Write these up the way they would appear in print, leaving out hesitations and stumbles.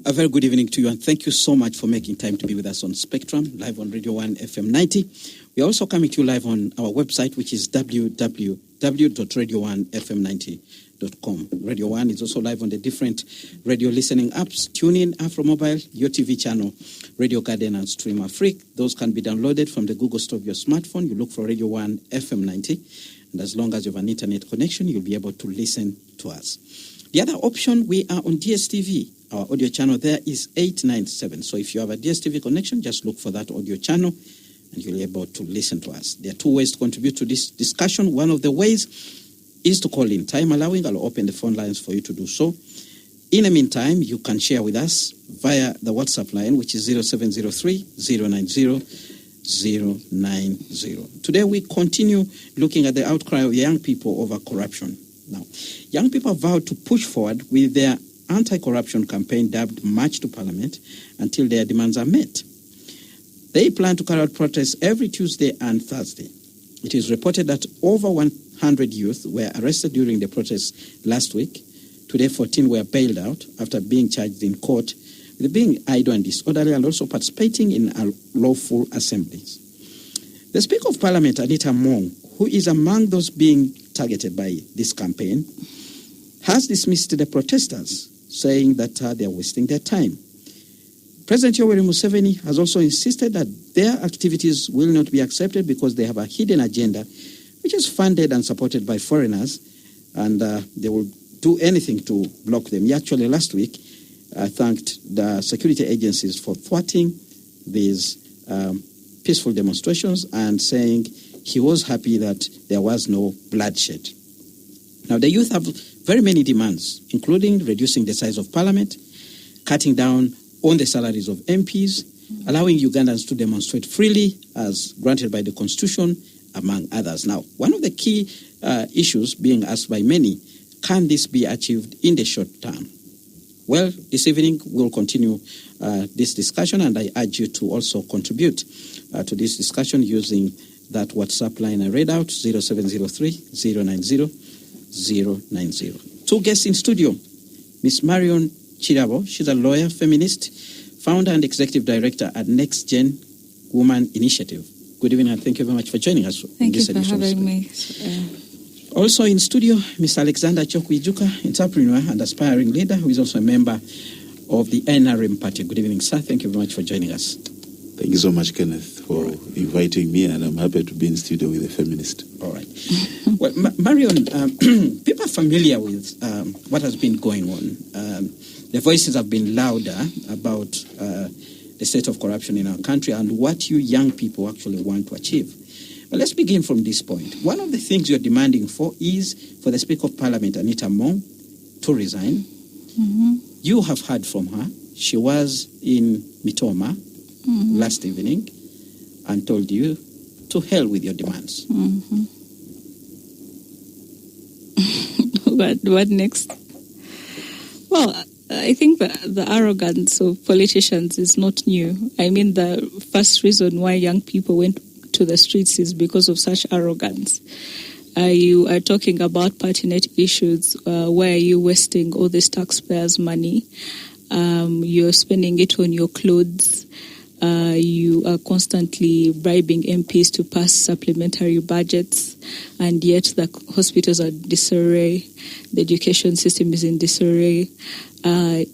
A very good evening to you, and thank you so much for making time to be with us on Spectrum, live on Radio 1 FM 90. We are also coming to you live on our website, which is www.radio1fm90.com. Radio 1 is also live on the different radio listening apps, TuneIn, AfroMobile, your TV channel, Radio Garden, and Stream Afrique. Those can be downloaded from the Google Store of your smartphone. You look for Radio 1 FM 90, and as long as you have an internet connection, you'll be able to listen to us. The other option, we are on DSTV. Our audio channel there is 897. So if you have a DSTV connection, just look for that audio channel and you'll be able to listen to us. There are two ways to contribute to this discussion. One of the ways is to call in. Time allowing, I'll open the phone lines for you to do so. In the meantime, you can share with us via the WhatsApp line, which is 0703-090-090. Today we continue looking at the outcry of young people over corruption. Now, young people vowed to push forward with their anti-corruption campaign dubbed March to Parliament until their demands are met. They plan to carry out protests every Tuesday and Thursday. It is reported that over 100 youth were arrested during the protests last week. Today, 14 were bailed out after being charged in court with being idle and disorderly and also participating in unlawful assemblies. The Speaker of Parliament, Anita Mong, who is among those being targeted by this campaign, has dismissed the protesters, saying that they are wasting their time. President Yoweri Museveni has also insisted that their activities will not be accepted because they have a hidden agenda, which is funded and supported by foreigners, and they will do anything to block them. He actually last week thanked the security agencies for thwarting these peaceful demonstrations and saying he was happy that there was no bloodshed. Now, the youth have very many demands, including reducing the size of parliament, cutting down on the salaries of MPs, allowing Ugandans to demonstrate freely as granted by the Constitution, among others. Now, one of the key issues being asked by many, can this be achieved in the short term? Well, this evening we'll continue this discussion, and I urge you to also contribute to this discussion using that WhatsApp line I read out, 0703-090-090. Two guests in studio, Miss Marion Chirabo. She's a lawyer, feminist, founder and executive director at Next Gen Woman Initiative. Good evening, and thank you very much for joining us. Thank you for having me. Also in studio, Mr. Alexander Chokwijuka, entrepreneur and aspiring leader, who is also a member of the NRM party. Good evening, sir. Thank you very much for joining us. Thank you so much, Kenneth, for inviting me, and I'm happy to be in studio with a feminist. All right. Well, Marion, people are familiar with what has been going on. The voices have been louder about the state of corruption in our country and what you young people actually want to achieve. But let's begin from this point. One of the things you're demanding for is for the Speaker of Parliament, Anita Mong, to resign. Mm-hmm. You have heard from her. She was in Mitoma last evening and told you to hell with your demands. Mm-hmm. What next? Well, I think the arrogance of politicians is not new. I mean, the first reason why young people went to the streets is because of such arrogance. You are talking about pertinent issues. Why are you wasting all this taxpayers' money? You're spending it on your clothes. You are constantly bribing MPs to pass supplementary budgets, and yet the hospitals are in disarray. The education system is in disarray.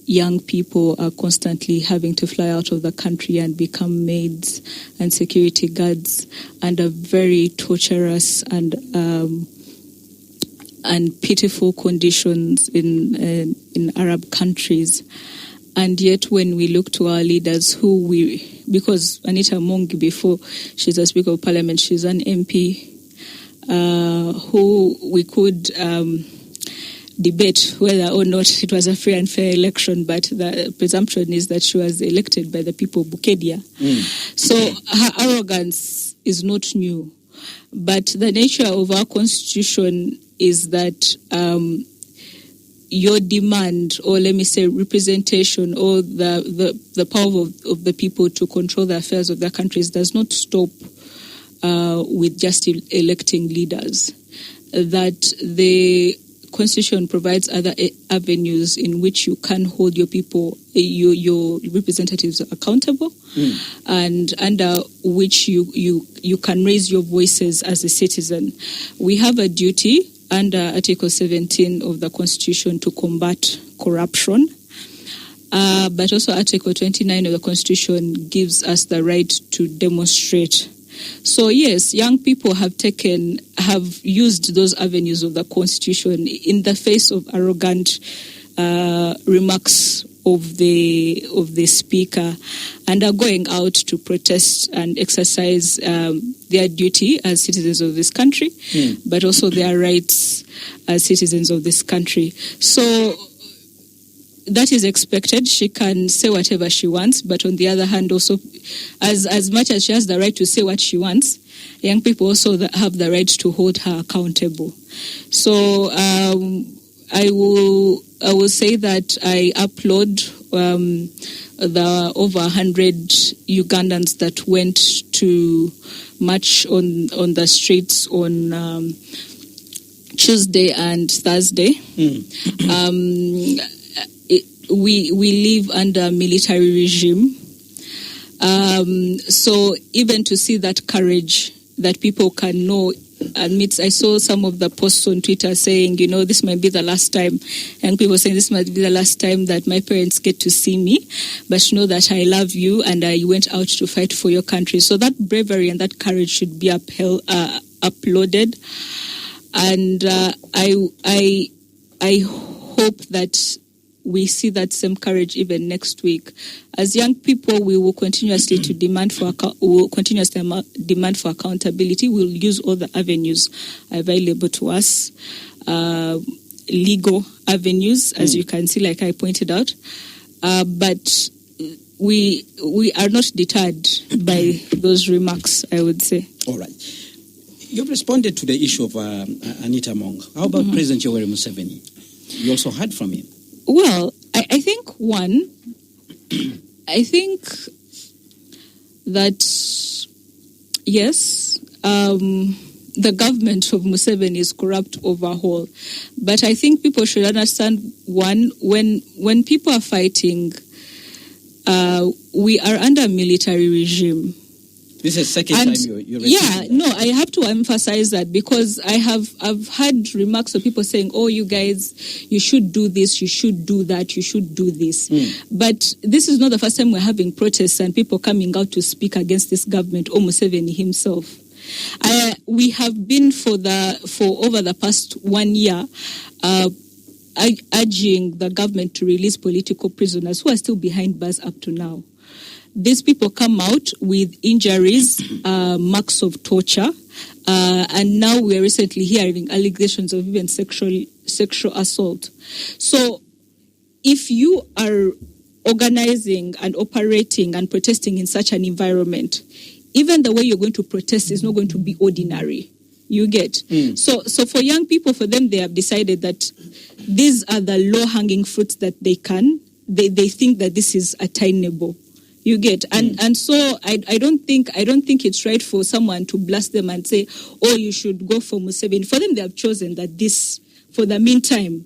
Young people are constantly having to fly out of the country and become maids and security guards under very torturous and pitiful conditions in Arab countries. And yet when we look to our leaders because Anita Mong, before she's a Speaker of Parliament, she's an MP who we could debate whether or not it was a free and fair election, but the presumption is that she was elected by the people of Bukedia. So her arrogance is not new. But the nature of our constitution is that your demand, or let me say representation, or the power of the people to control the affairs of their countries does not stop with just electing leaders. That the Constitution provides other avenues in which you can hold your people, your representatives accountable, and under which you can raise your voices as a citizen. We have a duty under Article 17 of the Constitution to combat corruption. But also Article 29 of the Constitution gives us the right to demonstrate. So yes, young people have used those avenues of the Constitution in the face of arrogant remarks of the speaker, and are going out to protest and exercise their duty as citizens of this country, but also their rights as citizens of this country. So that is expected. She can say whatever she wants, but on the other hand, also, as much as she has the right to say what she wants, young people also have the right to hold her accountable. So I will say that I applaud the over 100 Ugandans that went to march on the streets on Tuesday and Thursday. We live under a military regime. So even to see that courage that people can know amidst, I saw some of the posts on Twitter saying, this might be the last time, and people saying this might be the last time that my parents get to see me, but know that I love you and I went out to fight for your country. So that bravery and that courage should be applauded. And I hope that we see that same courage even next week. As young people, we will continuously demand for accountability. We'll use all the avenues available to us, legal avenues, as you can see, like I pointed out. But we are not deterred by those remarks, I would say. All right. You've responded to the issue of Anita Mong. How about President Yoweri Museveni? You also heard from him. Well, I think that, yes, the government of Museveni is corrupt overall. But I think people should understand, one, when people are fighting, we are under a military regime. This is the second time you're repeating that. I have to emphasize that, because I've heard remarks of people saying, oh, you guys, you should do this, you should do that, you should do this. But this is not the first time we're having protests and people coming out to speak against this government or Museveni himself. We have been for over the past 1 year urging the government to release political prisoners who are still behind bars up to now. These people come out with injuries, marks of torture, and now we are recently hearing allegations of even sexual assault. So if you are organizing and operating and protesting in such an environment, even the way you're going to protest is not going to be ordinary. You get? So for young people, for them, they have decided that these are the low-hanging fruits that they think that this is attainable. You get, and so I don't think it's right for someone to blast them and say, oh, you should go for Museveni. For them, they have chosen that this, for the meantime,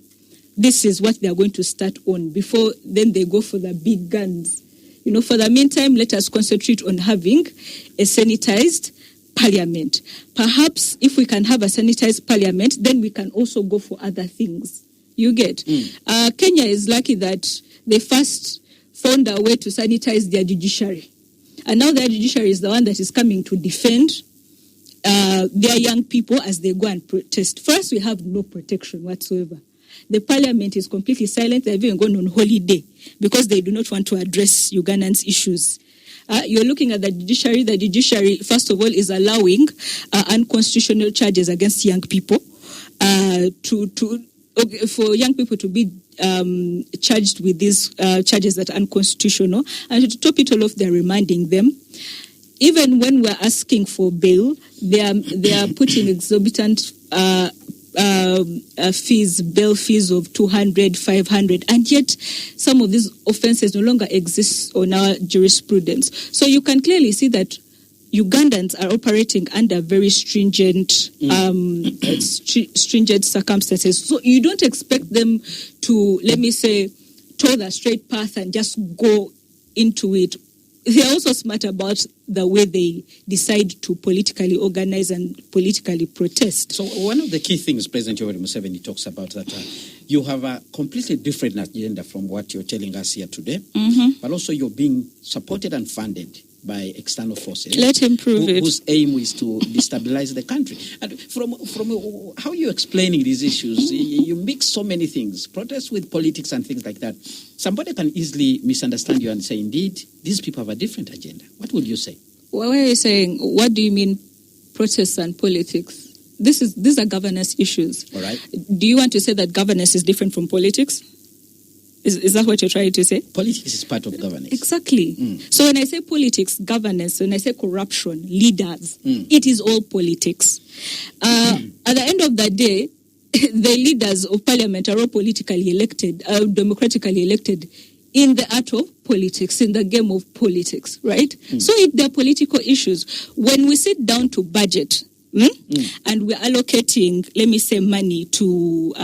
this is what they are going to start on. Before then, they go for the big guns. For the meantime, let us concentrate on having a sanitized parliament. Perhaps if we can have a sanitized parliament, then we can also go for other things. You get, Kenya is lucky that they first found a way to sanitize their judiciary. And now their judiciary is the one that is coming to defend their young people as they go and protest. First, we have no protection whatsoever. The parliament is completely silent. They've even gone on holiday because they do not want to address Ugandans' issues. You're looking at the judiciary. The judiciary, first of all, is allowing unconstitutional charges against young people for young people to be charged with these charges that are unconstitutional. And to top it all off, they're reminding them. Even when we're asking for bail, they are putting exorbitant fees, bail fees of 200, 500, and yet some of these offences no longer exist on our jurisprudence. So you can clearly see that Ugandans are operating under very stringent circumstances. So you don't expect them to, let me say, toe the straight path and just go into it. They're also smart about the way they decide to politically organize and politically protest. So one of the key things President Yoweri Museveni talks about that you have a completely different agenda from what you're telling us here today, but also you're being supported and funded by external forces. Let him prove it. Whose aim is to destabilize the country. And from how you're explaining these issues, you mix so many things, protests with politics and things like that. Somebody can easily misunderstand you and say, indeed, these people have a different agenda. What would you say? What are you saying? What do you mean protests and politics? These are governance issues. All right. Do you want to say that governance is different from politics? Is that what you're trying to say? Politics is part of governance. Exactly. So when I say politics, governance, when I say corruption, leaders, it is all politics. At the end of the day, the leaders of parliament are all politically elected, democratically elected in the art of politics, in the game of politics, right? So they're political issues. When we sit down to budget, and we're allocating, let me say, money to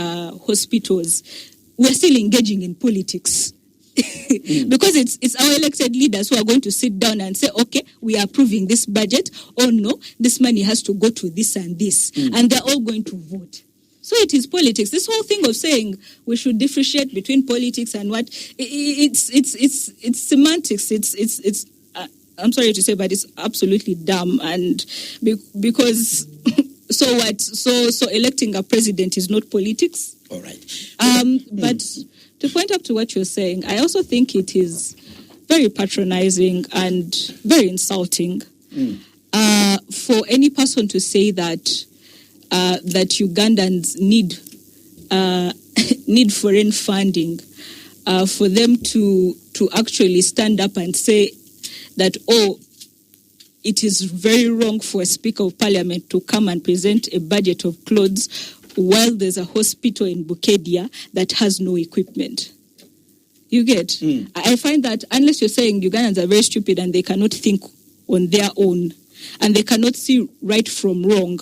hospitals, we're still engaging in politics. Because it's our elected leaders who are going to sit down and say, okay, we are approving this budget, or no, this money has to go to this and this. And they're all going to vote. So it is politics. This whole thing of saying we should differentiate between politics and what, it's semantics. It's I'm sorry to say, but it's absolutely dumb. And because so what? So electing a president is not politics. All right. But to point up to what you're saying, I also think it is very patronizing and very insulting for any person to say that that Ugandans need foreign funding for them to actually stand up and say that, oh, it is very wrong for a Speaker of Parliament to come and present a budget of clothes while there's a hospital in Bukedia that has no equipment. You get? I find that unless you're saying Ugandans are very stupid and they cannot think on their own and they cannot see right from wrong,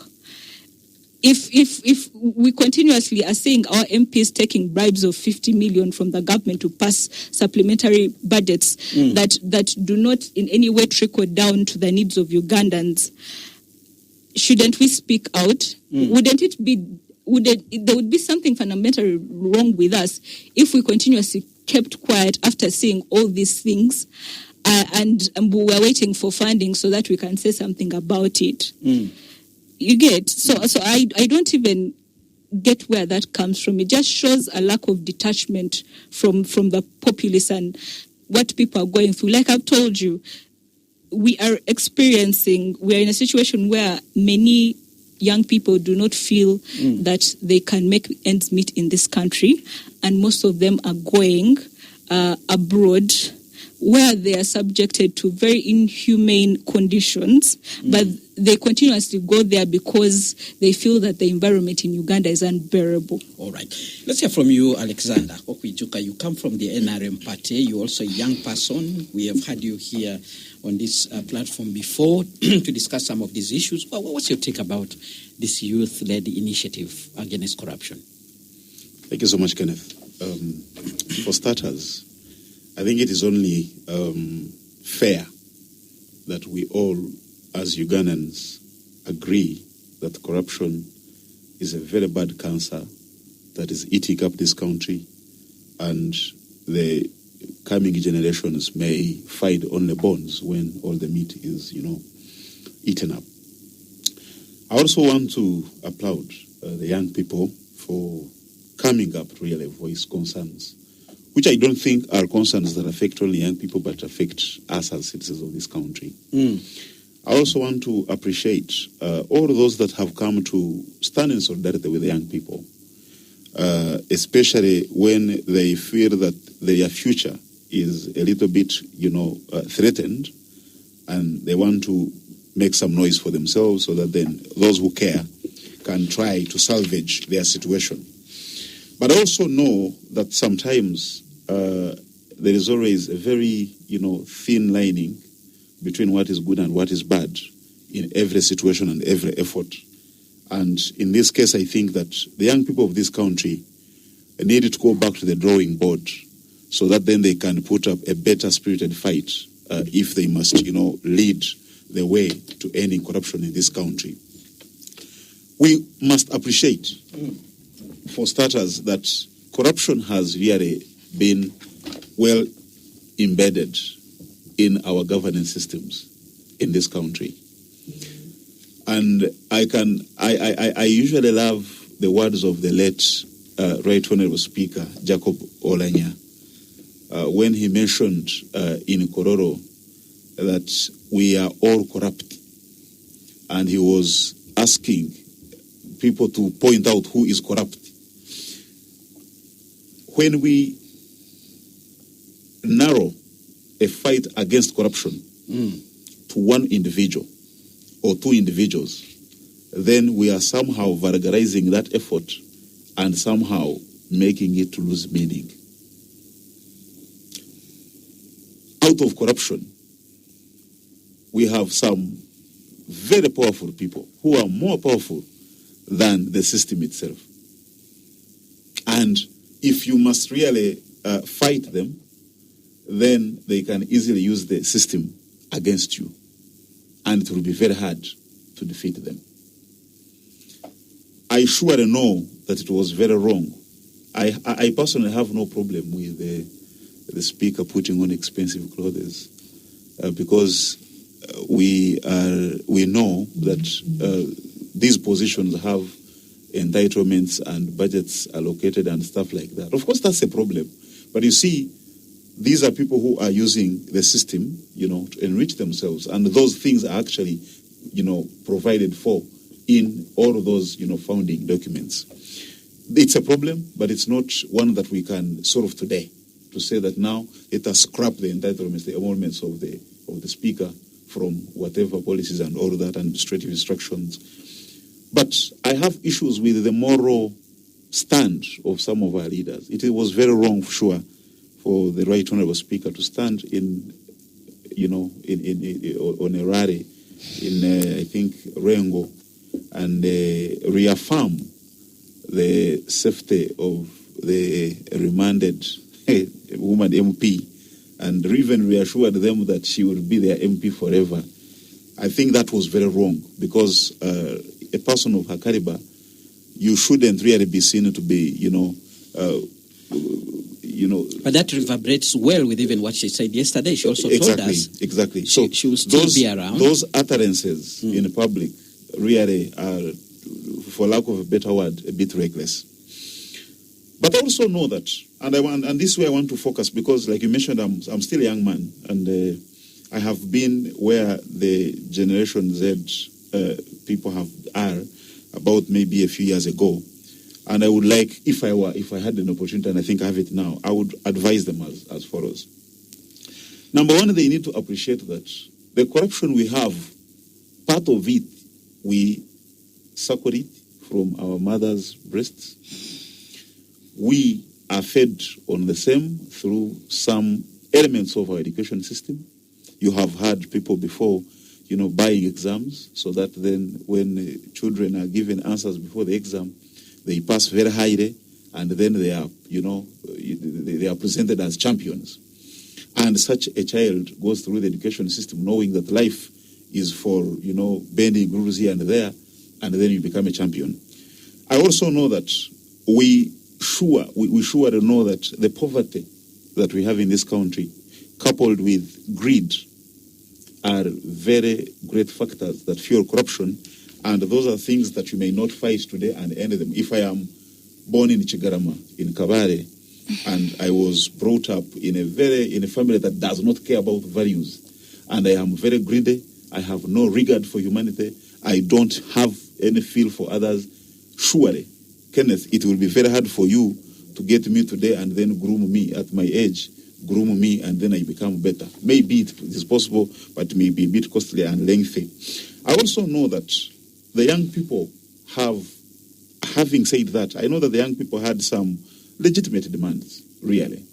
if we continuously are seeing our MPs taking bribes of 50 million from the government to pass supplementary budgets that do not in any way trickle down to the needs of Ugandans, shouldn't we speak out? There would be something fundamentally wrong with us if we continuously kept quiet after seeing all these things and we were waiting for funding so that we can say something about it. You get? So I don't even get where that comes from. It just shows a lack of detachment from the populace and what people are going through. Like I've told you, we are in a situation where many young people do not feel that they can make ends meet in this country, and most of them are going abroad where they are subjected to very inhumane conditions, but they continuously go there because they feel that the environment in Uganda is unbearable. All right. Let's hear from you, Alexander Okwijuka. You come from the NRM party. You're also a young person. We have had you here on this platform before to discuss some of these issues. What's your take about this youth-led initiative against corruption? Thank you so much, Kenneth. For starters, I think it is only fair that we all, as Ugandans, agree that corruption is a very bad cancer that is eating up this country, and the coming generations may find only bones when all the meat is, eaten up. I also want to applaud the young people for coming up to really voice concerns, which I don't think are concerns that affect only young people, but affect us as citizens of this country. I also want to appreciate all those that have come to stand in solidarity with the young people, especially when they feel that their future is a little bit, threatened, and they want to make some noise for themselves so that then those who care can try to salvage their situation. But also know that sometimes there is always a very, thin lining between what is good and what is bad. in every situation and every effort. And in this case, I think that the young people of this country need to go back to the drawing board so that then they can put up a better spirited fight if they must, lead the way to ending corruption in this country. We must appreciate, for starters, that corruption has really been well embedded in our governance systems in this country. And I usually love the words of the late Right Honorable Speaker Jacob Olanya when he mentioned in Kororo that we are all corrupt, and he was asking people to point out who is corrupt. When we narrow a fight against corruption to one individual or two individuals, then we are somehow vulgarizing that effort and somehow making it to lose meaning. Out of corruption, we have some very powerful people who are more powerful than the system itself. And if you must really fight them, then they can easily use the system against you, and it will be very hard to defeat them. I surely know that it was very wrong. I personally have no problem with the speaker putting on expensive clothes because we know that these positions have entitlements and budgets allocated and stuff like that. Of course, that's a problem. But you see, these are people who are using the system, to enrich themselves. And those things are actually, provided for in all of those, founding documents. It's a problem, but it's not one that we can solve today. To say that now let us scrap the entitlements, the emoluments of the speaker from whatever policies and all that administrative instructions. But I have issues with the moral stand of some of our leaders. It was very wrong, for sure, for the Right Honorable Speaker to stand on a rally in, I think, Rengo, and reaffirm the safety of the remanded woman MP, and even reassured them that she will be their MP forever. I think that was very wrong, because a person of her caliber, you shouldn't really be seen to be, But that reverberates well with even what she said yesterday. She also told us exactly. So she will still be around. Those utterances in public really are, for lack of a better word, a bit reckless. But I also know that, and this way I want to focus, because, like you mentioned, I'm still a young man, and I have been where the Generation Z people are about maybe a few years ago. And I would like, if I had an opportunity, and I think I have it now, I would advise them as follows. Number one, they need to appreciate that the corruption we have, part of it, we suckle it from our mother's breasts. We are fed on the same through some elements of our education system. You have had people before, buying exams, so that then when children are given answers before the exam, they pass very highly, and then they are, they are presented as champions. And such a child goes through the education system knowing that life is for, bending rules here and there, and then you become a champion. I also know that we surely know that the poverty that we have in this country, coupled with greed, are very great factors that fuel corruption. And those are things that you may not fight today and end them. If I am born in Chigarama, in Kabare, and I was brought up in a family that does not care about values, and I am very greedy, I have no regard for humanity, I don't have any feel for others, surely, Kenneth, it will be very hard for you to get me today and then groom me at my age, groom me, and then I become better. Maybe it is possible, but it may be a bit costly and lengthy. I also know that the young people having said that, I know that the young people had some legitimate demands, really,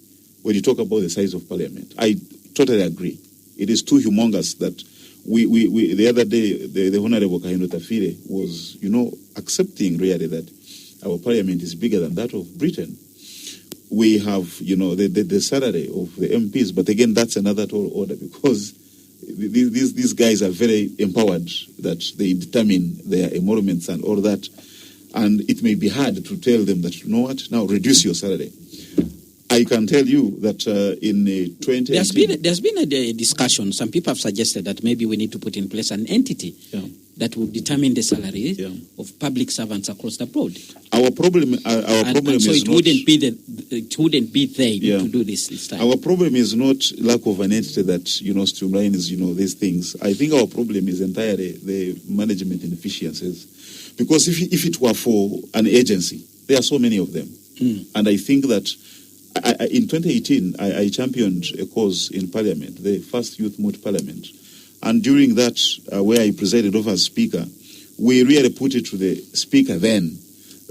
when you talk about the size of parliament. I totally agree. It is too humongous that we the other day, the Honorable Kahino Tafire was, accepting really that our parliament is bigger than that of Britain. We have, the salary of the MPs, but again, that's another tall order, because these guys are very empowered, that they determine their emoluments and all that. And it may be hard to tell them that, you know what, now reduce your salary. I can tell you that in 2018... There's been a discussion. Some people have suggested that maybe we need to put in place an entity that will determine the salary of public servants across the board. Our problem is it not... it wouldn't be they to do this time. Our problem is not lack of an entity that, streamlines, these things. I think our problem is entirely the management inefficiencies. Because if it were for an agency, there are so many of them. And I think that in 2018, I championed a cause in Parliament, the first Youth Moot Parliament. And during that, where I presided over as Speaker, we really put it to the Speaker then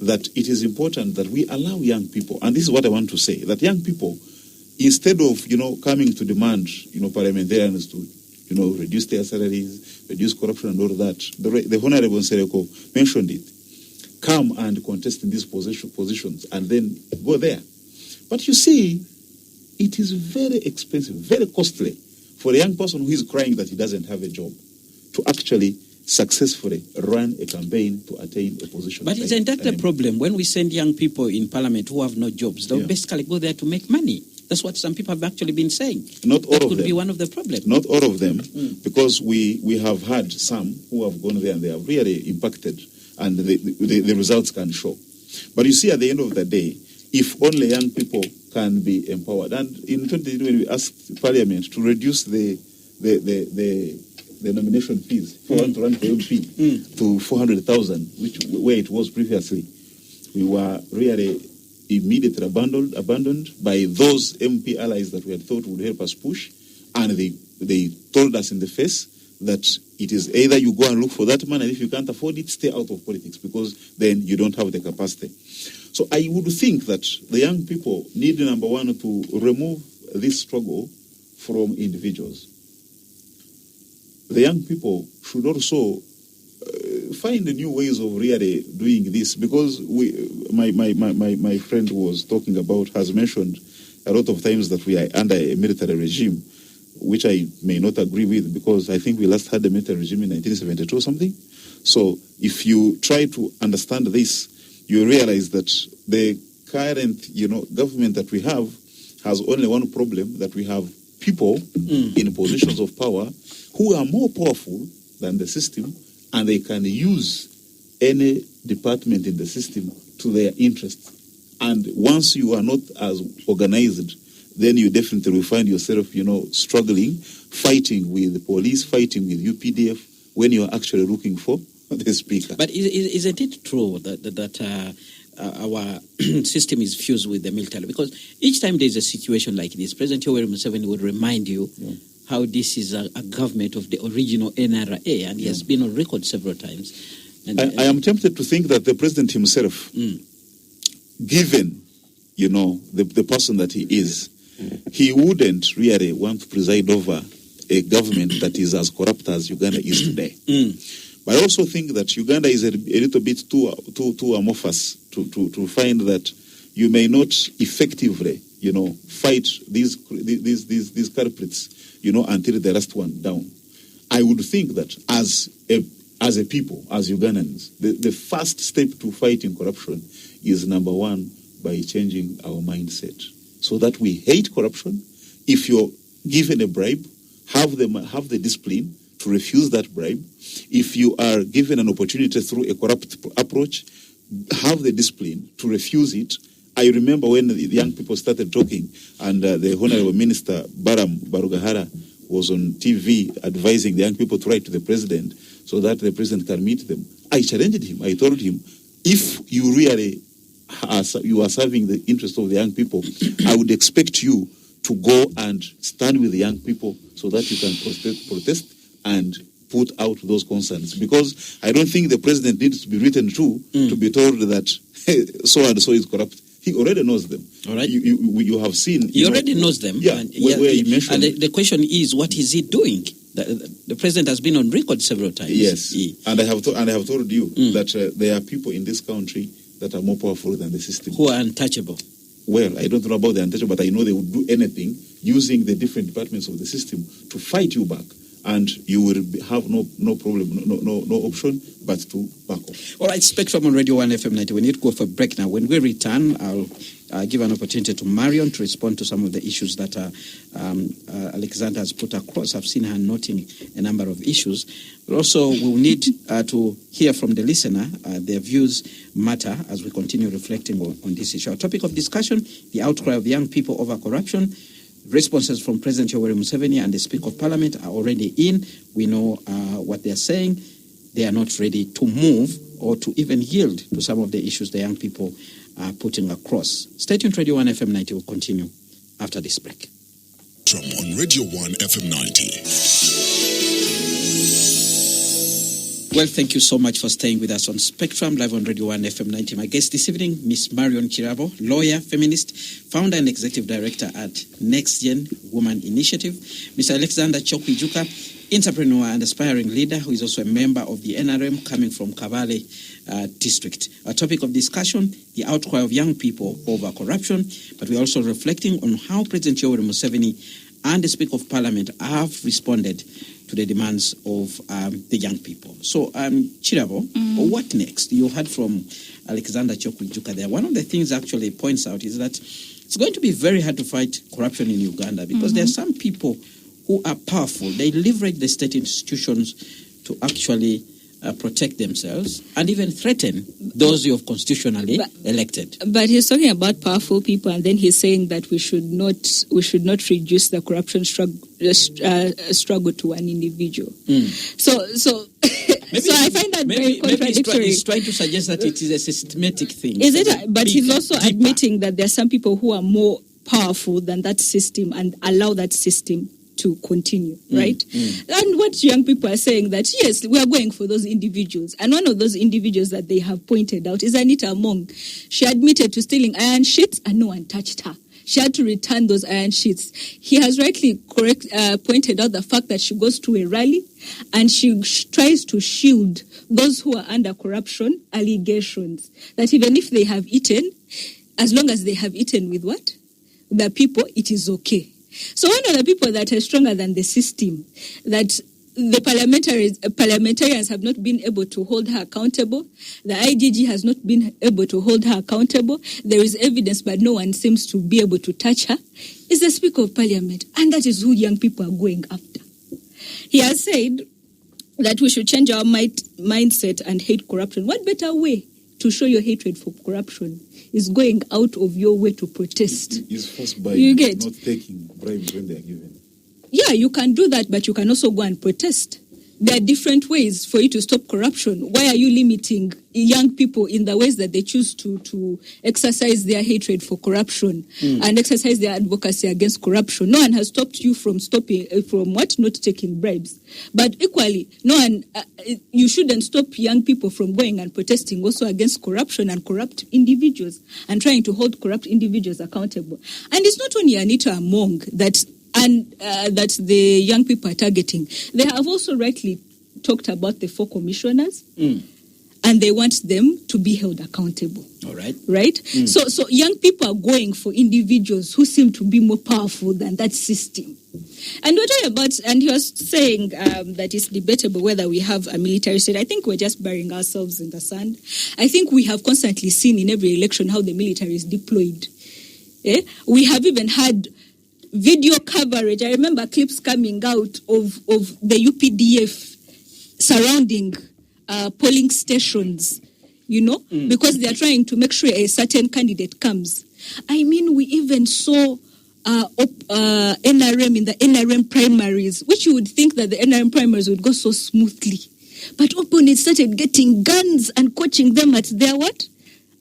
that it is important that we allow young people, and this is what I want to say, that young people, instead of, coming to demand, parliamentarians to, reduce their salaries, reduce corruption and all that, the Honorable Nsereko mentioned it, come and contest in these positions and then go there. But you see, it is very expensive, very costly for a young person who is crying that he doesn't have a job to actually successfully run a campaign to attain a position. But isn't that the problem? When we send young people in Parliament who have no jobs, they'll basically go there to make money. That's what some people have actually been saying. Not all of them. That could be one of the problems. Not all of them, because we have had some who have gone there and they have really impacted, and the results can show. But you see, at the end of the day, if only young people can be empowered. And in 2020, when we asked Parliament to reduce the nomination fees for one to run for MP to 400,000, where it was previously, we were really immediately abandoned by those MP allies that we had thought would help us push, and they told us in the face that it is either you go and look for that man, and if you can't afford it, stay out of politics, because then you don't have the capacity. So I would think that the young people need, number one, to remove this struggle from individuals. The young people should also find new ways of really doing this, because my friend has mentioned a lot of times that we are under a military regime, which I may not agree with, because I think we last had a military regime in 1972 or something. So if you try to understand this, you realize that the current, government that we have has only one problem, that we have people in positions of power who are more powerful than the system, and they can use any department in the system to their interests. And once you are not as organized, then you definitely will find yourself, struggling, fighting with the police, fighting with UPDF, when you're actually looking for the speaker. But isn't it true that our system is fused with the military? Because each time there's a situation like this, President Yoweri Museveni would remind you how this is a government of the original NRA, and he has been on record several times. And I am tempted to think that the president himself, given, the person that he is, he wouldn't really want to preside over a government that is as corrupt as Uganda is today. But I also think that Uganda is a little bit too amorphous to find that you may not effectively, fight these culprits, until the last one down. I would think that as a people, as Ugandans, the first step to fighting corruption is, number one, by changing our mindset, so that we hate corruption. If you're given a bribe, have the discipline to refuse that bribe. If you are given an opportunity through a corrupt approach, have the discipline to refuse it. I remember when the young people started talking, and the Honorable Minister Baram Barugahara was on TV advising the young people to write to the president so that the president can meet them. I challenged him. I told him, if you really are serving the interest of the young people, I would expect you to go and stand with the young people so that you can protest and put out those concerns. Because I don't think the president needs to be written to be told that so and so is corrupt. He already knows them. All right. You have seen. He already knows them. Yeah, And, where he mentioned. and the question is, what is he doing? The president has been on record several times. Yes, and I have told you that there are people in this country that are more powerful than the system. Who are untouchable. Well, I don't know about the untouchable, but I know they would do anything using the different departments of the system to fight you back, and you will have no problem, no option but to back off. All right, Spectrum on Radio 1 FM 90. We need to go for a break now. When we return, I'll give an opportunity to Marion to respond to some of the issues that Alexander has put across. I've seen her noting a number of issues. But also, we'll need to hear from the listener. Their views matter as we continue reflecting on this issue. Our topic of discussion, the outcry of young people over corruption. Responses from President Yoweri Museveni and the Speaker of Parliament are already in. We know what they're saying. They are not ready to move or to even yield to some of the issues the young people are putting across. Stay tuned, Radio 1 FM 90 will continue after this break. On Radio 1 FM 90. Well, thank you so much for staying with us on Spectrum, live on Radio 1 FM 90. My guest this evening, Miss Marion Chirabo, lawyer, feminist, founder and executive director at Next Gen Woman Initiative. Mr. Alexander Chokwijuka, entrepreneur and aspiring leader who is also a member of the NRM coming from Kabale district. Our topic of discussion, the outcry of young people over corruption, but we're also reflecting on how President Yoweri Museveni and the Speaker of Parliament have responded to the demands of the young people. So, Chirabo, what next? You heard from Alexander Chokwijuka there. One of the things actually points out is that it's going to be very hard to fight corruption in Uganda because there are some people who are powerful. They leverage the state institutions to actually protect themselves and even threaten those you have constitutionally elected. But he's talking about powerful people, and then he's saying that we should not reduce the corruption struggle to an individual. So I find that very contradictory. Maybe he's trying to suggest that it is a systematic thing. Is it? But he's also admitting that there are some people who are more powerful than that system and allow that system to continue, right? And what young people are saying that, yes, we are going for those individuals. And one of those individuals that they have pointed out is Anita Among. She admitted to stealing iron sheets and no one touched her. She had to return those iron sheets. He has rightly pointed out the fact that she goes to a rally and she tries to shield those who are under corruption allegations. That even if they have eaten, as long as they have eaten with what? The people, it is okay. So one of the people that are stronger than the system, that the parliamentarians have not been able to hold her accountable, the IGG has not been able to hold her accountable, there is evidence but no one seems to be able to touch her, is the Speaker of Parliament, and that is who young people are going after. He has said that we should change our mindset and hate corruption. What better way to show your hatred for corruption is going out of your way to protest? It's first by not taking bribes when they are given. Yeah, you can do that, but you can also go and protest. There are different ways for you to stop corruption. Why are you limiting young people in the ways that they choose to exercise their hatred for corruption and exercise their advocacy against corruption? No one has stopped you from not taking bribes. But equally, you shouldn't stop young people from going and protesting also against corruption and corrupt individuals and trying to hold corrupt individuals accountable. And it's not only Anita Among that the young people are targeting. They have also rightly talked about the 4 commissioners, and they want them to be held accountable. All right. Right? So young people are going for individuals who seem to be more powerful than that system. And we're talking about, and he was saying that it's debatable whether we have a military state. I think we're just burying ourselves in the sand. I think we have constantly seen in every election how the military is deployed. We have even had video coverage. I remember clips coming out of the UPDF surrounding polling stations, because they are trying to make sure a certain candidate comes. I mean, we even saw NRM in the NRM primaries, which you would think that the NRM primaries would go so smoothly. But opponents started getting guns and coaching them at their what?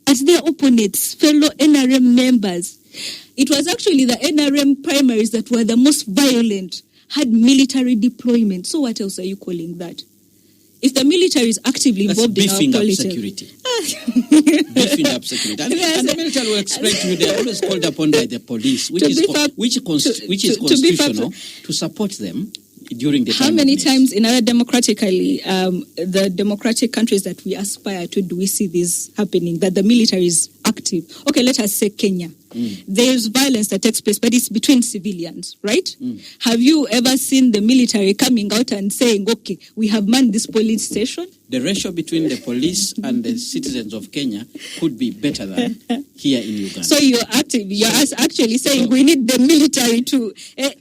At their opponents, fellow NRM members. It was actually the NRM primaries that were the most violent, had military deployment. So what else are you calling that? if the military is actively involved in our politics, security. Beefing up security. And the military will explain to you they are always called upon by the police, which is constitutional, to support them during the time. How many of need. times in other democratically, the democratic countries that we aspire to, do we see this happening, that the military is active? Okay, let us say Kenya. There's violence that takes place, but it's between civilians, right? Have you ever seen the military coming out and saying, okay, we have manned this police station? The ratio between the police and the citizens of Kenya could be better than here in Uganda. So you're active. You're actually saying we need the military to.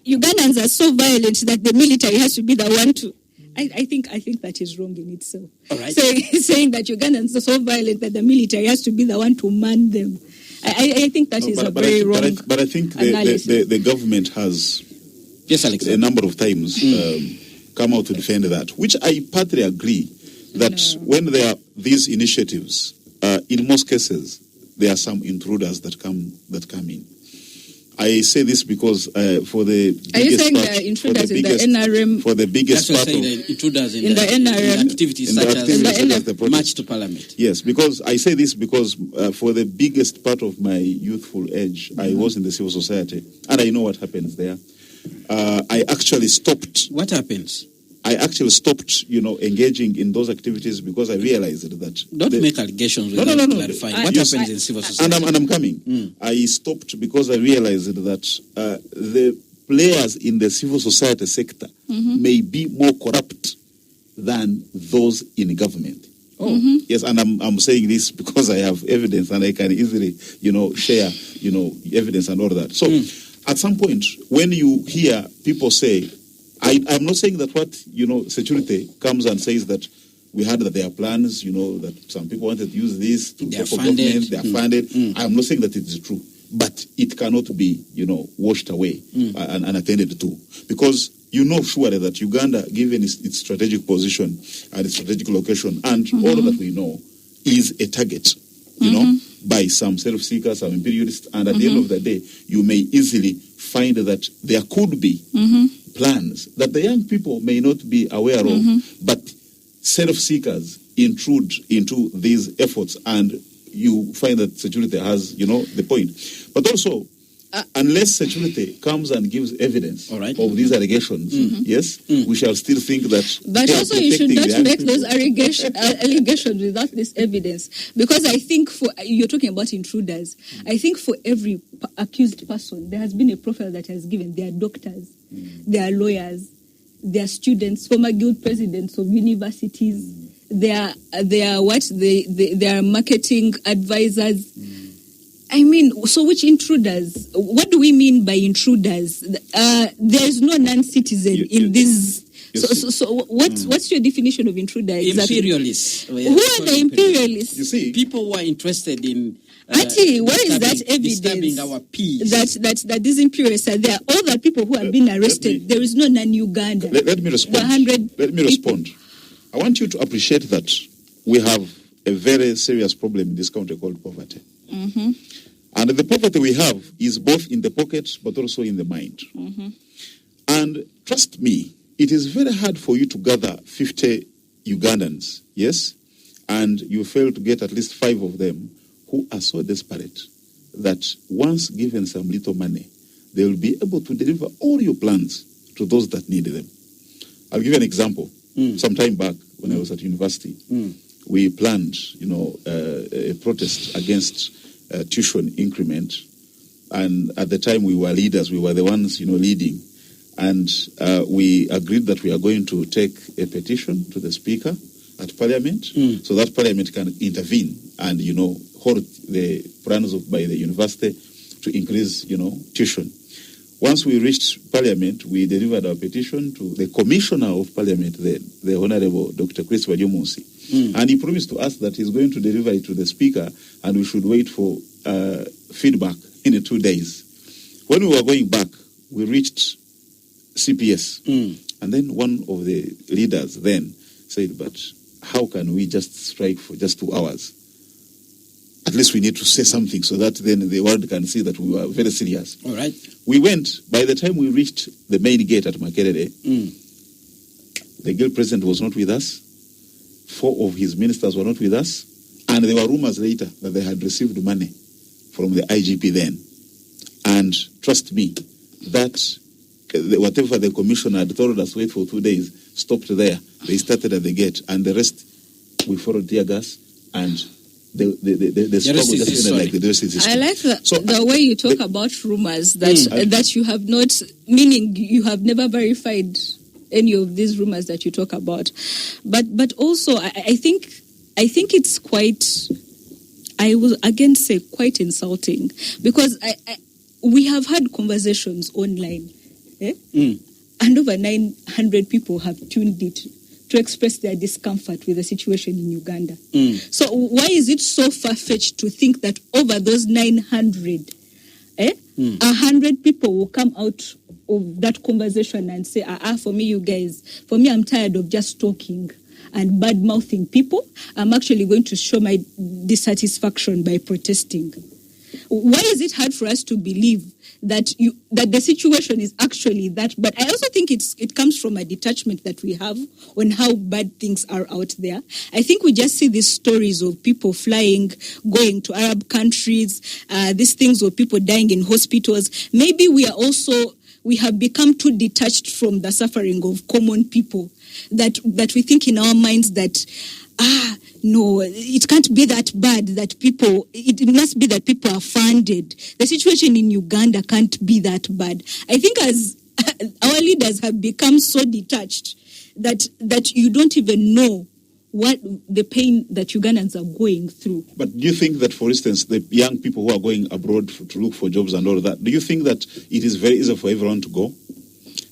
Ugandans are so violent that the military has to be the one to. I think that is wrong in itself. All right. So saying that Ugandans are so violent that the military has to be the one to man them. I think that is very wrong. But I think the government has, yes, Alex, a number of times come out to defend that, which I partly agree that when there are these initiatives, in most cases there are some intruders that come in. I say this because for the biggest are you saying part, the intruders in the NRM? For the biggest part of the intruders in the NRM activities such as the March to Parliament. Yes, because I say this because for the biggest part of my youthful age, I was in the civil society, and I know what happens there. I actually stopped. What happens? I actually stopped, engaging in those activities because I realized that... Don't make allegations without clarifying. What happens in civil society? And I'm coming. I stopped because I realized that the players in the civil society sector may be more corrupt than those in government. Yes, and I'm saying this because I have evidence and I can easily, share, evidence and all that. So at some point, when you hear people say... I'm not saying that what, security comes and says that we heard that there are plans, that some people wanted to use this to they are funded. They are funded. I'm not saying that it is true, but it cannot be, washed away and attended to. Because surely that Uganda, given its strategic position and its strategic location, and all that we know, is a target, by some self-seekers, some imperialists, and at the end of the day, you may easily find that there could be plans that the young people may not be aware of, but self-seekers intrude into these efforts, and you find that security has, the point. But also, unless security comes and gives evidence of these allegations, yes, we shall still think that... But also you should not make those allegations without this evidence. Because I think you're talking about intruders. I think for every accused person, there has been a profile that has given. They are doctors, they are lawyers, they are students, former guild presidents of universities, they are marketing advisors. I mean, so which intruders? What do we mean by intruders? There is no non-citizen in this. So what's your definition of intruder? Exactly? Imperialists. Who are the imperialists? You see, people who are interested in. Auntie, where is that evidence disturbing our peace? That these imperialists are there? All the people who have been arrested, there is no non-Uganda. Let me respond. Let me respond. I want you to appreciate that we have a very serious problem in this country called poverty. And the poverty we have is both in the pocket but also in the mind. And trust me, it is very hard for you to gather 50 Ugandans, yes, and you fail to get at least 5 of them who are so desperate that once given some little money, they will be able to deliver all your plans to those that need them. I'll give you an example. Some time back when I was at university, we planned, a protest against tuition increment. And at the time we were leaders, we were the ones, leading. And we agreed that we are going to take a petition to the Speaker at Parliament so that Parliament can intervene and, hold the plans by the university to increase, tuition. Once we reached Parliament, we delivered our petition to the Commissioner of Parliament then, the Honorable Dr. Chris Wajomunsi. And he promised to us that he's going to deliver it to the Speaker and we should wait for feedback in 2 days. When we were going back, we reached CPS. And then one of the leaders then said, but how can we just strike for just 2 hours? At least we need to say something so that then the world can see that we were very serious. All right. We went. By the time we reached the main gate at Makerere, the guild president was not with us. 4 of his ministers were not with us, and there were rumors later that they had received money from the IGP then. And trust me, that whatever the commissioner had told us wait for 2 days, stopped there. They started at the gate, and the rest, we followed tear gas, and the struggle just ended like the rest is history. I like the way you talk about rumors that you have not, meaning you have never verified any of these rumors that you talk about. But also, I think it's quite, I will again say, quite insulting, because we have had conversations online, and over 900 people have tuned it to express their discomfort with the situation in Uganda. So why is it so far-fetched to think that over those 900, 100 people will come out of that conversation and say, for me, you guys, for me, I'm tired of just talking and bad-mouthing people. I'm actually going to show my dissatisfaction by protesting. Why is it hard for us to believe that the situation is actually that bad? I also think it comes from a detachment that we have on how bad things are out there. I think we just see these stories of people flying, going to Arab countries, these things of people dying in hospitals. Maybe we have become too detached from the suffering of common people that we think in our minds that no, it can't be that bad that people, it must be that people are funded. The situation in Uganda can't be that bad. I think as our leaders have become so detached that you don't even know what the pain that Ugandans are going through. But do you think that, for instance, the young people who are going abroad to look for jobs and all that, do you think that it is very easy for everyone to go?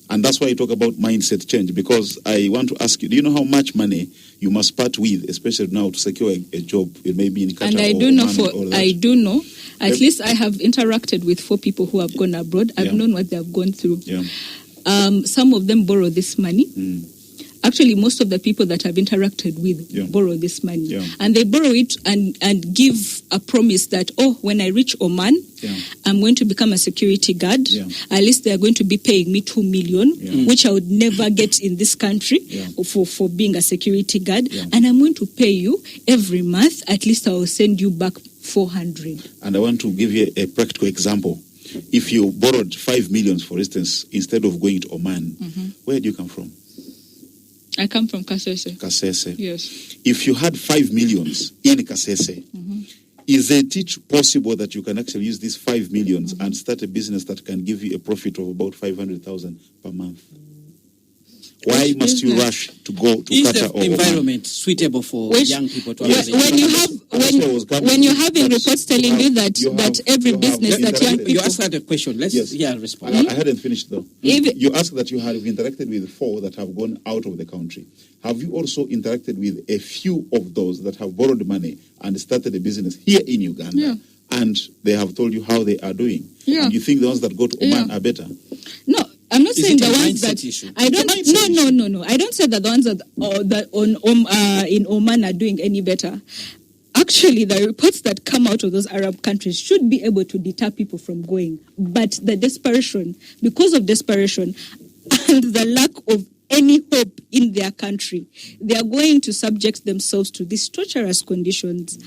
And that's why I talk about mindset change, because I want to ask you, do you know how much money you must part with, especially now, to secure a job, maybe in Qatar? And I do know. At least I have interacted with 4 people who have gone abroad. I've known what they have gone through. Some of them borrow this money. Actually, most of the people that I've interacted with borrow this money. And they borrow it and give a promise that, when I reach Oman, I'm going to become a security guard. At least they're going to be paying me 2 million, which I would never get in this country for being a security guard. And I'm going to pay you every month. At least I will send you back 400. And I want to give you a practical example. If you borrowed 5 million, for instance, instead of going to Oman, where do you come from? I come from Kasese. Kasese. Yes. If you had 5 millions in Kasese, is it possible that you can actually use these 5 millions and start a business that can give you a profit of about 500,000 per month? Why must you rush to go to Qatar or environment suitable for young people to when you're having reports telling you that every business that young people... You asked that a question. Let's respond. I hadn't finished though. You asked that you have interacted with 4 that have gone out of the country. Have you also interacted with a few of those that have borrowed money and started a business here in Uganda? And they have told you how they are doing? And you think the ones that go to Oman are better? No. I'm not saying the ones that issue? I don't. No. I don't say that the ones that in Oman are doing any better. Actually, the reports that come out of those Arab countries should be able to deter people from going. But the desperation, because of desperation, and the lack of any hope in their country, they are going to subject themselves to these torturous conditions.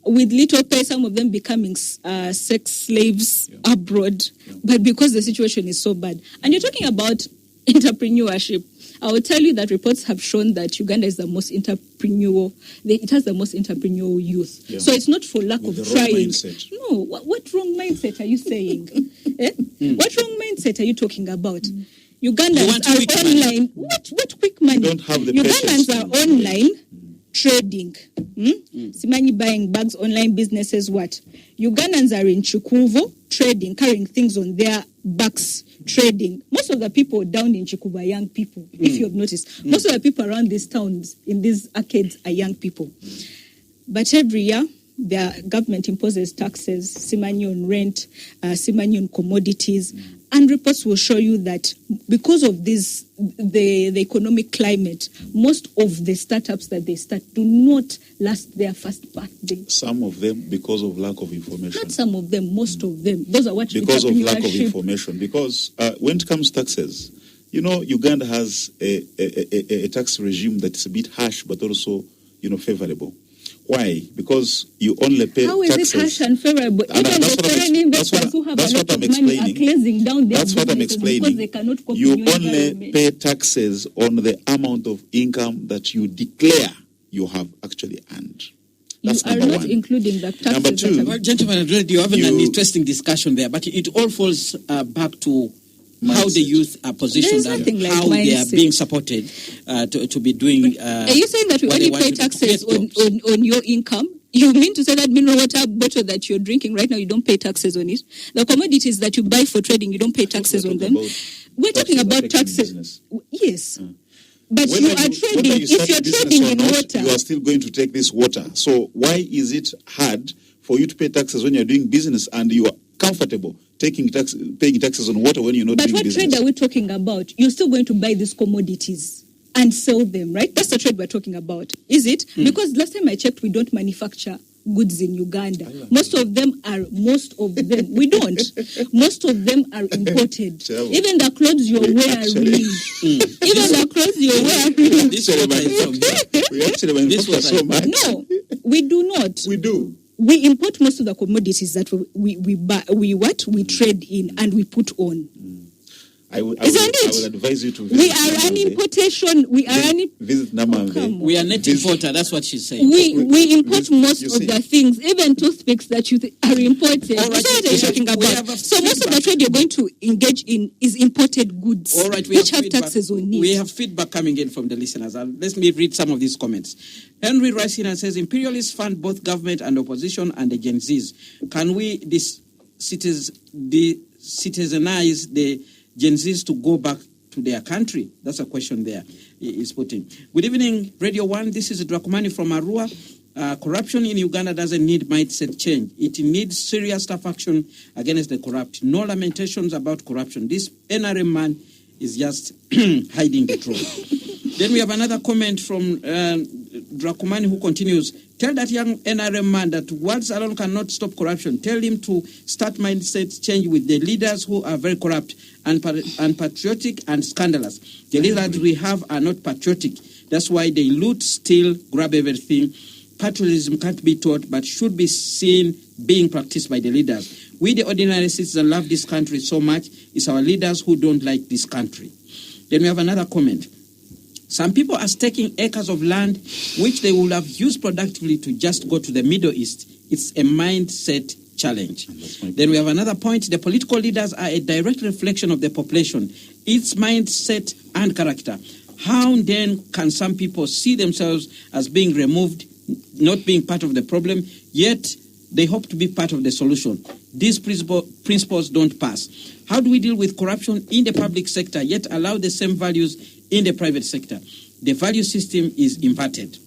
With little pay, some of them becoming sex slaves abroad, but because the situation is so bad. And you're talking about entrepreneurship. I will tell you that reports have shown that Uganda is the most entrepreneurial. It has the most entrepreneurial youth. So it's not for lack of trying. No, what wrong mindset are you saying? What wrong mindset are you talking about? Ugandans are online. What quick money? You don't have the Ugandans are online. Trading. Simanyi buying bags, online businesses, what? Ugandans are in Chikuvo, trading, carrying things on their backs, trading. Most of the people down in Chikuvo are young people, if you have noticed. Most of the people around these towns, in these arcades, are young people. But every year, the government imposes taxes, simanyi on rent, simanyi on commodities, and reports will show you that because of this, the economic climate, most of the startups that they start do not last their first birthday. Some of them because of lack of information. Not some of them, most of them. Those are what because of lack of information. Because when it comes to taxes, Uganda has a tax regime that is a bit harsh, but also, favorable. Why? Because you only pay How is taxes. it harsh and favorable? Even the foreign investors who have a lot of money are closing down their That's what I'm businesses explaining. because they cannot cope You with your only environment. pay taxes on the amount of income that you declare you have actually earned. That's You are number not one. including the taxes. Number two, that Well, gentlemen, you have an interesting discussion there, but it all falls back to how the youth are positioned There's and nothing like how they are mindset. being supported to be doing. are you saying that we what only they pay want to do, taxes create jobs. on your income? You mean to say that mineral water bottle that you're drinking right now, you don't pay taxes on it? The commodities that you buy for trading, you don't pay taxes on them? We're talking about taxes. Yes. But Whether you are trading. whether you If start you're a business trading or in not, water, you are still going to take this water. So why is it hard for you to pay taxes when you're doing business and you are comfortable paying taxes on water when you're not but doing what business? trade are we talking about? You're still going to buy these commodities and sell them, right? That's the trade we're talking about, is it? Because last time I checked, we don't manufacture goods in Uganda. Most of them we don't. Most of them are imported. Even the clothes you're wearing. Even the clothes you're wearing. This water is from here. We actually manufacture so much. No, we do not. We do. We import most of the commodities that we buy, we trade in and we put on. I will advise you to visit. We are an importation. Visit Namambe. We are net importer. That's what she's saying. We import most you of see. the things, even toothpicks that are imported. All right, That's what I'm talking we have about. a So most of the trade you're going to engage in is imported goods, All right, which have taxes on it. We have feedback coming in from the listeners. Let me read some of these comments. Henry Racina says, imperialists fund both government and opposition and the Gen Zs. Can we citizenize the Gen Zs to go back to their country? That's a question there is putting. Good evening, Radio 1. This is Drakumani from Arua. Corruption in Uganda doesn't need mindset change. It needs serious tough action against the corrupt. No lamentations about corruption. This NRM man is just hiding the truth. Then we have another comment from Drakumani who continues, tell that young NRM man that words alone cannot stop corruption. Tell him to start mindset change with the leaders who are very corrupt and unpatriotic and scandalous. The leaders we have are not patriotic. That's why they loot, steal, grab everything. Patriotism can't be taught, but should be seen being practiced by the leaders. We, the ordinary citizens, love this country so much. It's our leaders who don't like this country. Then we have another comment. Some people are staking acres of land which they would have used productively to just go to the Middle East. It's a mindset challenge. Then we have another point. The political leaders are a direct reflection of the population, its mindset and character. How then can some people see themselves as being removed, not being part of the problem, yet they hope to be part of the solution? These principles don't pass. How do we deal with corruption in the public sector, yet allow the same values in the private sector? The value system is inverted.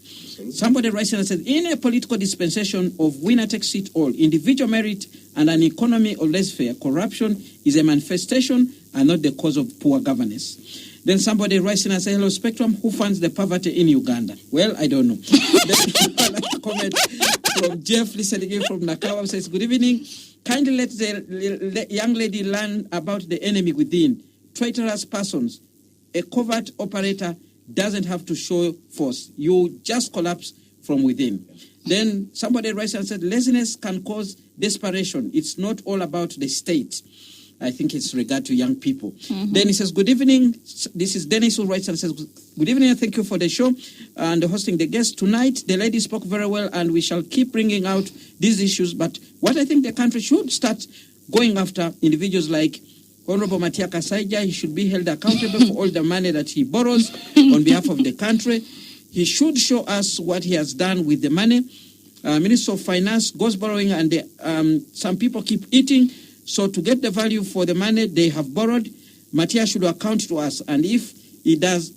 Somebody writes and said, in a political dispensation of winner takes it all, individual merit and an economy of laissez-faire, corruption is a manifestation and not the cause of poor governance. Then somebody writes in and says, hello, Spectrum, who funds the poverty in Uganda? Well, I don't know. Then another comment from Jeff, listening in from Nakawa, says, good evening. Kindly let the young lady learn about the enemy within. Traitorous persons. A covert operator doesn't have to show force. You just collapse from within. Then somebody writes and said, laziness can cause desperation. It's not all about the state. I think it's regard to young people. Mm-hmm. Then he says, good evening. This is Dennis who writes and says, good evening and thank you for the show and hosting the guest. Tonight, the lady spoke very well and we shall keep bringing out these issues. But what I think the country should start going after individuals like Honorable Matia Kasaija. He should be held accountable for all the money that he borrows on behalf of the country. He should show us what he has done with the money. Minister of Finance goes borrowing and some people keep eating. So to get the value for the money they have borrowed, Matia should account to us. And if he does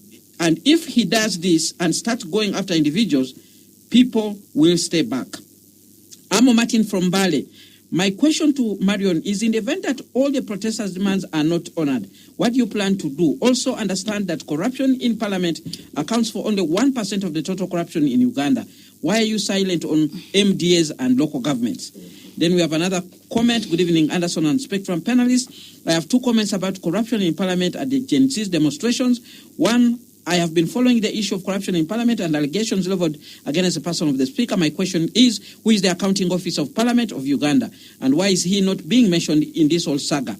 this and starts going after individuals, people will stay back. Amo Martin from Bale. My question to Marion is, in the event that all the protesters' demands are not honored, what do you plan to do? Also understand that corruption in parliament accounts for only 1% of the total corruption in Uganda. Why are you silent on MDAs and local governments? Then we have another comment. Good evening, Anderson and Spectrum panelists. I have two comments about corruption in Parliament at the Gen Z's demonstrations. One, I have been following the issue of corruption in Parliament and allegations leveled against the person of the Speaker. My question is, who is the Accounting Office of Parliament of Uganda? And why is he not being mentioned in this whole saga?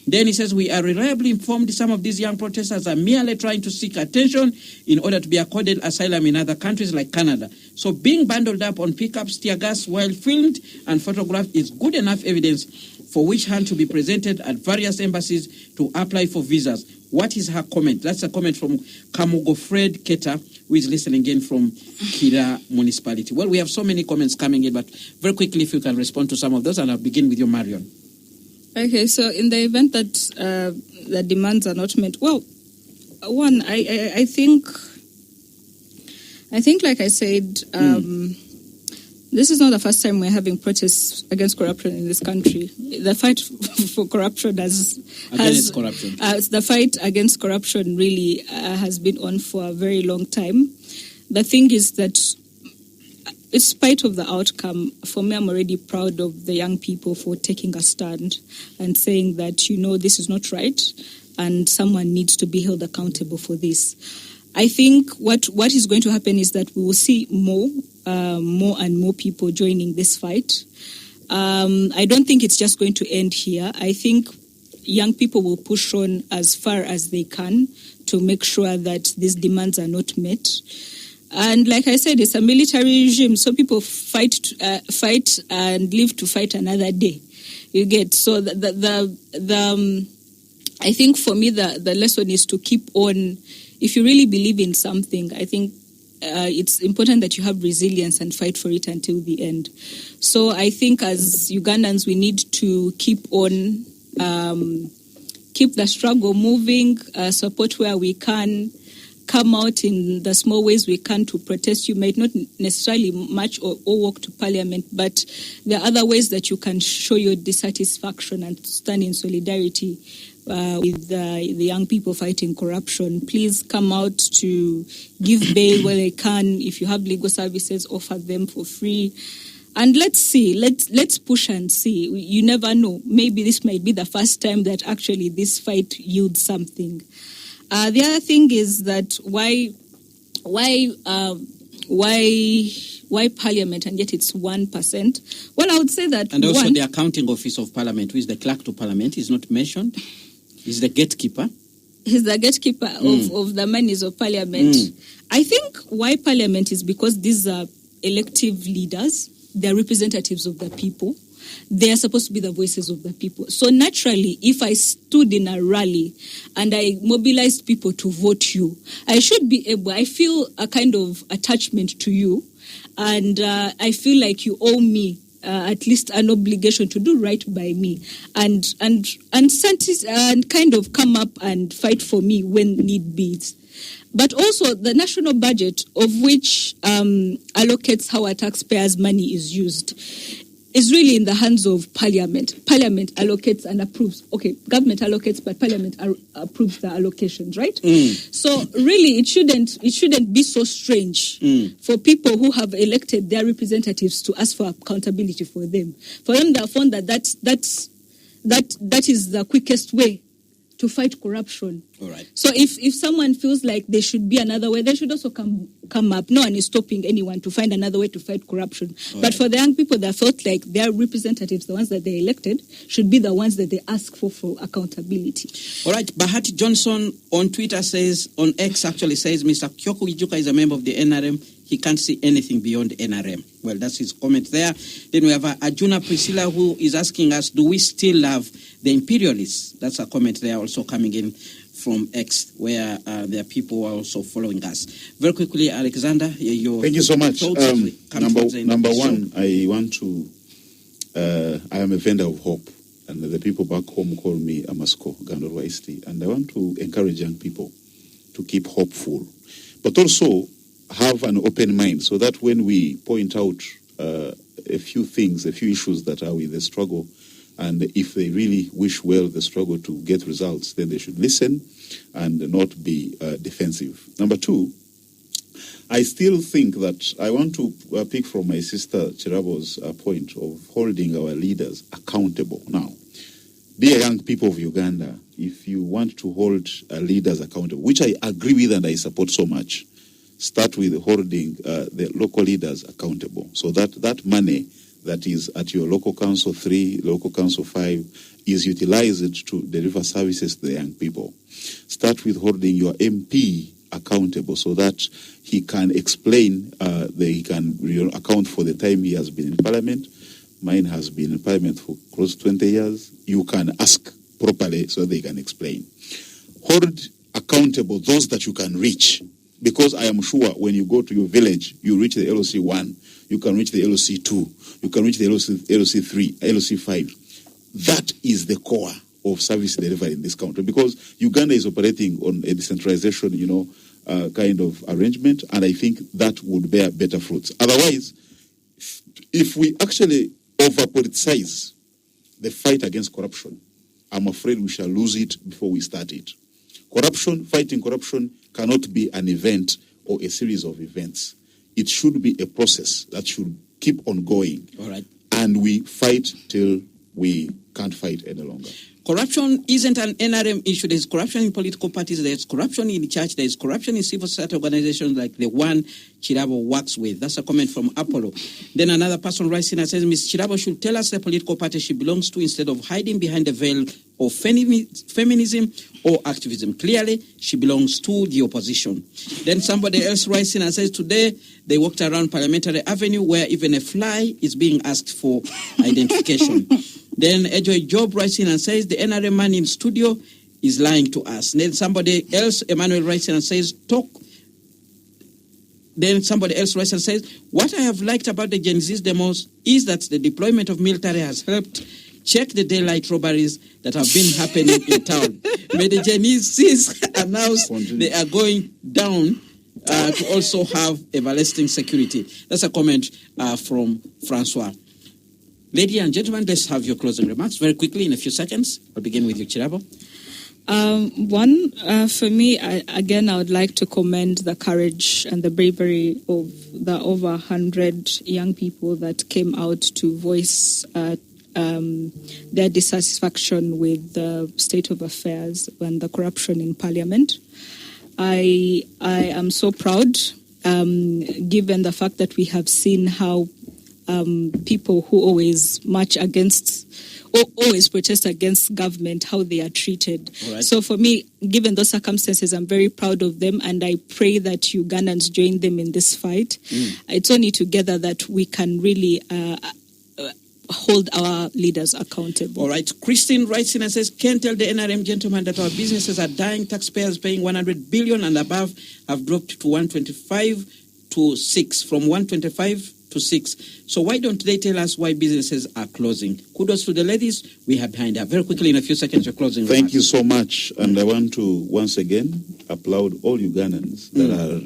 Then he says, we are reliably informed some of these young protesters are merely trying to seek attention in order to be accorded asylum in other countries like Canada. So being bundled up on pickups, tear gas while filmed and photographed is good enough evidence for which hand to be presented at various embassies to apply for visas. What is her comment? That's a comment from Kamugo Fred Keta, who is listening in from Kira Municipality. Well, we have so many comments coming in, but very quickly, if you can respond to some of those, and I'll begin with you, Marion. Okay, so in the event that the demands are not met, well, one, I think, like I said, this is not the first time we're having protests against corruption in this country. The fight for corruption the fight against corruption really has been on for a very long time. The thing is that, in spite of the outcome, for me, I'm already proud of the young people for taking a stand and saying that, this is not right and someone needs to be held accountable for this. I think what is going to happen is that we will see more and more people joining this fight. I don't think it's just going to end here. I think young people will push on as far as they can to make sure that these demands are not met. And like I said, it's a military regime, so people fight and live to fight another day. You get so I think for me the lesson is to keep on. If you really believe in something, I think it's important that you have resilience and fight for it until the end. So I think as Ugandans, we need to keep on, keep the struggle moving, support where we can, come out in the small ways we can to protest. You might not necessarily march or walk to Parliament, but there are other ways that you can show your dissatisfaction and stand in solidarity with the young people fighting corruption. Please come out to give bail where they can. If you have legal services, offer them for free. And let's see, let's push and see. You never know. Maybe this might be the first time that actually this fight yields something. The other thing is that why Parliament and yet it's 1%? Well, I would say that. And also the Accounting Office of Parliament, who is the clerk to Parliament, is not mentioned. He's the gatekeeper. He's the gatekeeper of the monies of Parliament. I think why Parliament is because these are elective leaders. They're representatives of the people. They are supposed to be the voices of the people. So naturally, if I stood in a rally and I mobilized people to vote you, I should be able, I feel a kind of attachment to you, and I feel like you owe me at least an obligation to do right by me and kind of come up and fight for me when need be. But also the national budget, of which allocates how our taxpayers' money is used, is really in the hands of Parliament. Parliament allocates and approves. Okay, government allocates, but Parliament approves the allocations, right? So really, it shouldn't be so strange for people who have elected their representatives to ask for accountability for them. For them, they found that is the quickest way to fight corruption. All right. So if someone feels like there should be another way, they should also come up. No one is stopping anyone to find another way to fight corruption. But for the young people that felt like their representatives, the ones that they elected, should be the ones that they ask for accountability. All right. Bahati Johnson on Twitter says, on X actually says, Mr. Kyoko Ijuka is a member of the NRM. He can't see anything beyond NRM. Well, that's his comment there. Then we have Arjuna Priscilla, who is asking us, do we still love the imperialists? That's a comment there also coming in from X, where there are people who are also following us. Very quickly, Alexander, thank you so much. Number one, I want to, I am a vendor of hope, and the people back home call me Amasko Gandorwaisti, and I want to encourage young people to keep hopeful, but also have an open mind, so that when we point out a few issues that are with the struggle, and if they really wish well the struggle to get results, then they should listen and not be defensive. Number two, I still think that I want to pick from my sister Chirabo's point of holding our leaders accountable. Now, dear young people of Uganda, if you want to hold leaders accountable, which I agree with and I support so much, start with holding the local leaders accountable. So that money that is at your local council 3, local council 5, is utilized to deliver services to the young people. Start with holding your MP accountable so that he can explain, he can account for the time he has been in Parliament. Mine has been in Parliament for close to 20 years. You can ask properly so they can explain. Hold accountable those that you can reach, because I am sure when you go to your village, you reach the LOC 1, you can reach the LOC 2, you can reach the LOC 3, LOC 5. That is the core of service delivery in this country, because Uganda is operating on a decentralization, kind of arrangement, and I think that would bear better fruits. Otherwise, if we actually over-politicize the fight against corruption, I'm afraid we shall lose it before we start it. Fighting corruption cannot be an event or a series of events. It should be a process that should keep on going. All right. And we fight till we can't fight any longer. Corruption isn't an NRM issue. There's corruption in political parties. There's corruption in the church. There's corruption in civil society organizations like the one Chirabo works with. That's a comment from Apollo. Then another person writes in and says, Ms. Chirabo should tell us the political party she belongs to instead of hiding behind the veil of feminism or activism. Clearly, she belongs to the opposition. Then somebody else writes in and says, today they walked around Parliamentary Avenue where even a fly is being asked for identification. Then Ejoy Job writes in and says, the NRM man in studio is lying to us. Then somebody else, Emmanuel, writes in and says, Then somebody else writes and says, what I have liked about the Gen Z's demos is that the deployment of military has helped check the daylight robberies that have been happening in town. May the Gen Z's announce they are going down to also have everlasting security. That's a comment from Francois. Ladies and gentlemen, let's have your closing remarks very quickly in a few seconds. I'll begin with you, Chirabo. For me, I would like to commend the courage and the bravery of the over 100 young people that came out to voice their dissatisfaction with the state of affairs and the corruption in Parliament. I am so proud, given the fact that we have seen how people who always march against or always protest against government, how they are treated. Right. So for me, given those circumstances, I'm very proud of them, and I pray that Ugandans join them in this fight. It's only together that we can really hold our leaders accountable. All right. Christine writes in and says, can tell the NRM gentleman that our businesses are dying, taxpayers paying 100 billion and above have dropped to 125 to 6, from 125 to 6. So why don't they tell us why businesses are closing? Kudos to the ladies. We are behind her. Very quickly, in a few seconds, your closing remarks. Thank you so much. And I want to once again applaud all Ugandans that are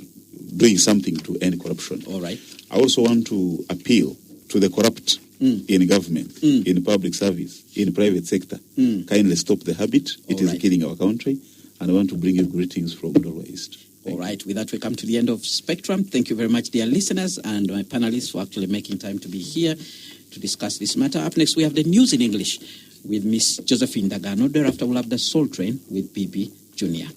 doing something to end corruption. All right. I also want to appeal to the corrupt in government, in public service, in private sector. Kindly stop the habit. It is killing our country. And I want to bring you greetings from Norway East. All right. With that, we come to the end of Spectrum. Thank you very much, dear listeners, and my panelists for actually making time to be here to discuss this matter. Up next, we have the news in English with Miss Josephine Dagano. Thereafter, we'll have the Soul Train with BB Jr.